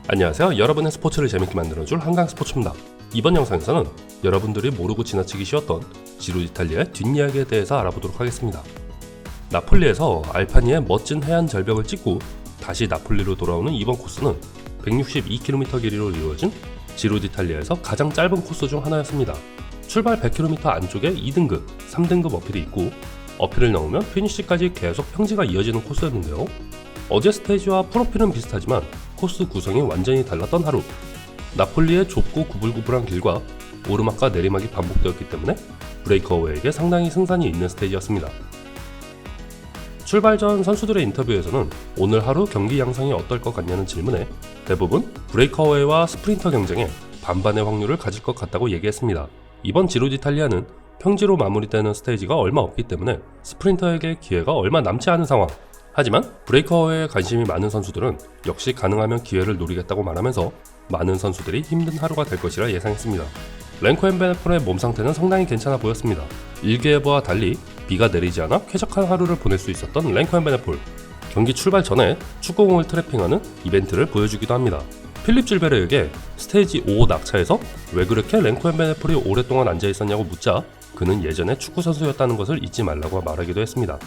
안녕하세요. 여러분의 스포츠를 재밌게 만들어줄 한강스포츠입니다. 이번 영상에서는 여러분들이 모르고 지나치기 쉬웠던 지루 디탈리아의 뒷이야기에 대해서 알아보도록 하겠습니다. 나폴리에서 알파니의 멋진 해안 절벽을 찍고 다시 나폴리로 돌아오는 이번 코스는 162km 길이로 이루어진 지루 디탈리아에서 가장 짧은 코스 중 하나였습니다. 출발 100km 안쪽에 2등급, 3등급 어필이 있고 어필을 넘으면 피니시까지 계속 평지가 이어지는 코스였는데요. 어제 스테이지와 프로필은 비슷하지만 코스 구성이 완전히 달랐던 하루. 나폴리의 좁고 구불구불한 길과 오르막과 내리막이 반복되었기 때문에 브레이커웨이에게 상당히 승산이 있는 스테이지였습니다. 출발 전 선수들의 인터뷰에서는 오늘 하루 경기 양상이 어떨 것 같냐는 질문에 대부분 브레이커웨이와 스프린터 경쟁에 반반의 확률을 가질 것 같다고 얘기했습니다. 이번 지루 디탈리아는 평지로 마무리되는 스테이지가 얼마 없기 때문에 스프린터에게 기회가 얼마 남지 않은 상황. 하지만 브레이커웨이에 관심이 많은 선수들은 역시 가능하면 기회를 노리겠다고 말하면서 많은 선수들이 힘든 하루가 될 것이라 예상했습니다. 렌코 엠베네폴의 몸 상태는 상당히 괜찮아 보였습니다. 일기예보와 달리 비가 내리지 않아 쾌적한 하루를 보낼 수 있었던 렌코 엠베네폴. 경기 출발 전에 축구공을 트래핑하는 이벤트를 보여주기도 합니다. 필립 질베르에게 스테이지 5 낙차에서 왜 그렇게 렌코 엠베네폴이 오랫동안 앉아있었냐고 묻자 그는 예전에 축구선수였다는 것을 잊지 말라고 말하기도 했습니다.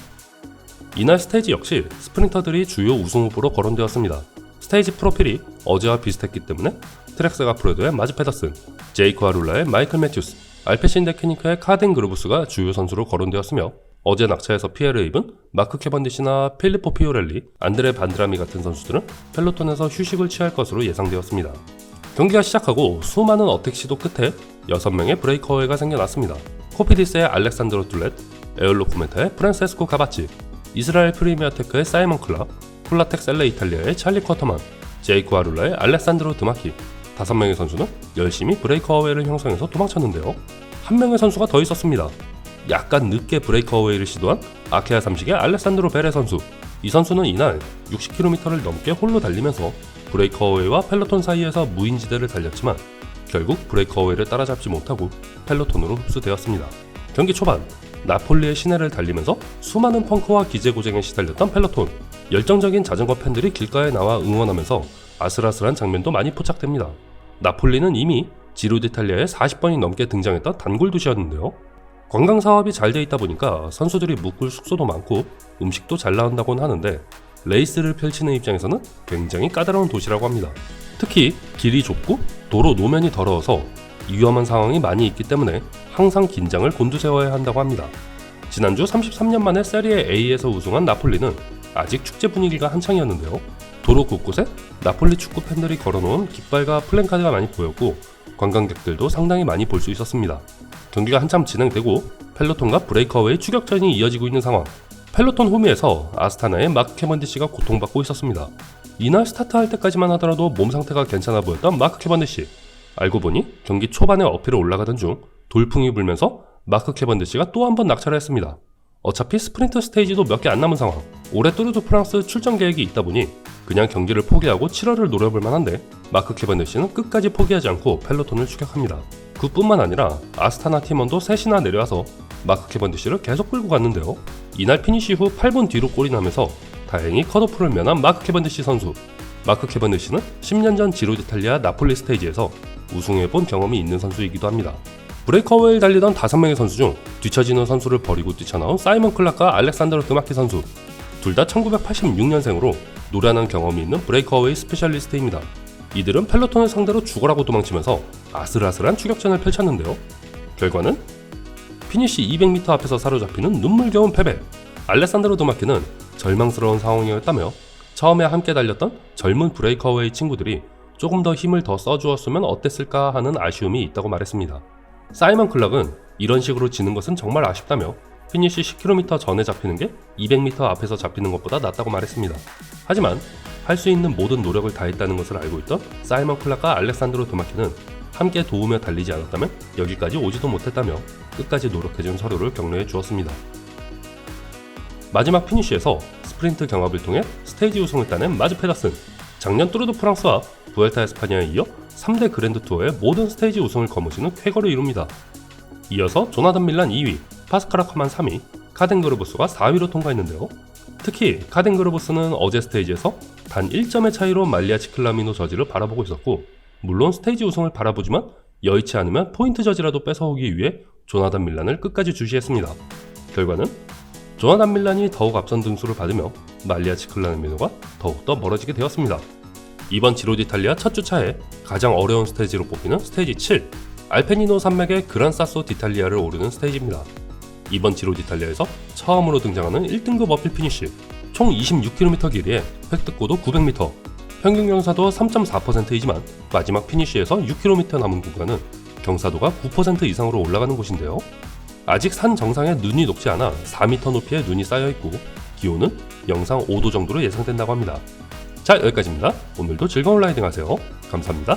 이날 스테이지 역시 스프린터들이 주요 우승 후보로 거론되었습니다. 스테이지 프로필이 어제와 비슷했기 때문에 트렉스가 프레도의 마즈 페더슨, 제이코 아룰라의 마이클 매튜스, 알페신 데케니크의 카덴 그루브스가 주요 선수로 거론되었으며 어제 낙차에서 피해를 입은 마크 캐번디시나 필리포 피오렐리, 안드레 반드라미 같은 선수들은 펠로톤에서 휴식을 취할 것으로 예상되었습니다. 경기가 시작하고 수많은 어택 시도 끝에 6명의 브레이커웨이가 생겨났습니다. 코피디스의 알렉산드로 툴렛, 에올로쿠메타의 프란세스코 가바치, 이스라엘 프리미어테크의 사이먼 클라, 폴라텍스 LA 이탈리아의 찰리 쿼터만, 제이코 아룰라의 알레산드로 드마키. 5명의 선수는 열심히 브레이커웨이를 형성해서 도망쳤는데요. 한 명의 선수가 더 있었습니다. 약간 늦게 브레이커웨이를 시도한 아케아 삼식의 알레산드로 베레 선수. 이 선수는 이날 60km를 넘게 홀로 달리면서 브레이커웨이와 펠로톤 사이에서 무인지대를 달렸지만 결국 브레이커웨이를 따라잡지 못하고 펠로톤으로 흡수되었습니다. 경기 초반 나폴리의 시내를 달리면서 수많은 펑크와 기재고쟁에 시달렸던 펠로톤. 열정적인 자전거 팬들이 길가에 나와 응원하면서 아슬아슬한 장면도 많이 포착됩니다. 나폴리는 이미 지루 디탈리아에 40번이 넘게 등장했던 단골 도시였는데요. 관광 사업이 잘 돼 있다 보니까 선수들이 묵을 숙소도 많고 음식도 잘 나온다고는 하는데 레이스를 펼치는 입장에서는 굉장히 까다로운 도시라고 합니다. 특히 길이 좁고 도로 노면이 더러워서 위험한 상황이 많이 있기 때문에 항상 긴장을 곤두세워야 한다고 합니다. 지난주 33년 만에 세리에 A에서 우승한 나폴리는 아직 축제 분위기가 한창이었는데요. 도로 곳곳에 나폴리 축구 팬들이 걸어놓은 깃발과 플랜카드가 많이 보였고 관광객들도 상당히 많이 볼 수 있었습니다. 경기가 한참 진행되고 펠로톤과 브레이커웨이 추격전이 이어지고 있는 상황. 펠로톤 후미에서 아스타나의 마크 캐번디시가 고통받고 있었습니다. 이날 스타트할 때까지만 하더라도 몸 상태가 괜찮아 보였던 마크 캐번디시. 알고 보니 경기 초반에 어필을 올라가던 중 돌풍이 불면서 마크 캐번디시가 또 한 번 낙차를 했습니다. 어차피 스프린트 스테이지도 몇 개 안 남은 상황. 올해 뚜르 드 프랑스 출전 계획이 있다 보니 그냥 경기를 포기하고 7월을 노려볼 만한데 마크 캐번디시는 끝까지 포기하지 않고 펠로톤을 추격합니다. 그뿐만 아니라 아스타나 팀원도 셋이나 내려와서 마크 캐번디시를 계속 끌고 갔는데요. 이날 피니시 후 8분 뒤로 골이 나면서 다행히 컷오프를 면한 마크 캐번디시 선수. 마크 캐번디시는 10년 전 지루 디탈리아 나폴리 스테이지에서 우승해본 경험이 있는 선수이기도 합니다. 브레이커웨이를 달리던 5명의 선수 중 뒤처지는 선수를 버리고 뛰쳐나온 사이먼 클락과 알렉산드로 드마키 선수. 둘 다 1986년생으로 노련한 경험이 있는 브레이커웨이 스페셜리스트입니다. 이들은 펠로톤을 상대로 죽어라고 도망치면서 아슬아슬한 추격전을 펼쳤는데요. 결과는 피니시 200m 앞에서 사로잡히는 눈물겨운 패배. 알레산드로 드마키는 절망스러운 상황이었다며 처음에 함께 달렸던 젊은 브레이커웨이 친구들이 조금 더 힘을 더 써주었으면 어땠을까 하는 아쉬움이 있다고 말했습니다. 사이먼 클락은 이런 식으로 지는 것은 정말 아쉽다며 피니시 10km 전에 잡히는 게 200m 앞에서 잡히는 것보다 낫다고 말했습니다. 하지만 할 수 있는 모든 노력을 다했다는 것을 알고 있던 사이먼 클락과 알렉산드로 드마키는 함께 도우며 달리지 않았다면 여기까지 오지도 못했다며 끝까지 노력해준 서로를 격려해 주었습니다. 마지막 피니시에서 스프린트 경합을 통해 스테이지 우승을 따낸 마즈 페더슨. 작년 뚜르 드 프랑스와 부엘타 에스파냐에 이어 3대 그랜드 투어의 모든 스테이지 우승을 거머쥐는 쾌거를 이룹니다. 이어서 조나단 밀란 2위, 파스칼 아커만 3위, 카덴 그루브스가 4위로 통과했는데요. 특히 카덴그로브스는 어제 스테이지에서 단 1점의 차이로 말리아 치클라미노 저지를 바라보고 있었고, 물론 스테이지 우승을 바라보지만 여의치 않으면 포인트 저지라도 뺏어오기 위해 조나단 밀란을 끝까지 주시했습니다. 결과는 조나단 밀란이 더욱 앞선 등수를 받으며 말리아 치클라미노가 더욱더 멀어지게 되었습니다. 이번 지로 디탈리아 첫 주차에 가장 어려운 스테이지로 뽑히는 스테이지 7, 알페니노 산맥의 그란 사소 디탈리아를 오르는 스테이지입니다. 이번 지로 디탈리아에서 처음으로 등장하는 1등급 어필 피니쉬, 총 26km 길이에 획득고도 900m, 평균 경사도 3.4%이지만 마지막 피니쉬에서 6km 남은 구간은 경사도가 9% 이상으로 올라가는 곳인데요. 아직 산 정상에 눈이 녹지 않아 4m 높이의 눈이 쌓여있고 기온은 영상 5도 정도로 예상된다고 합니다. 자, 여기까지입니다. 오늘도 즐거운 라이딩 하세요. 감사합니다.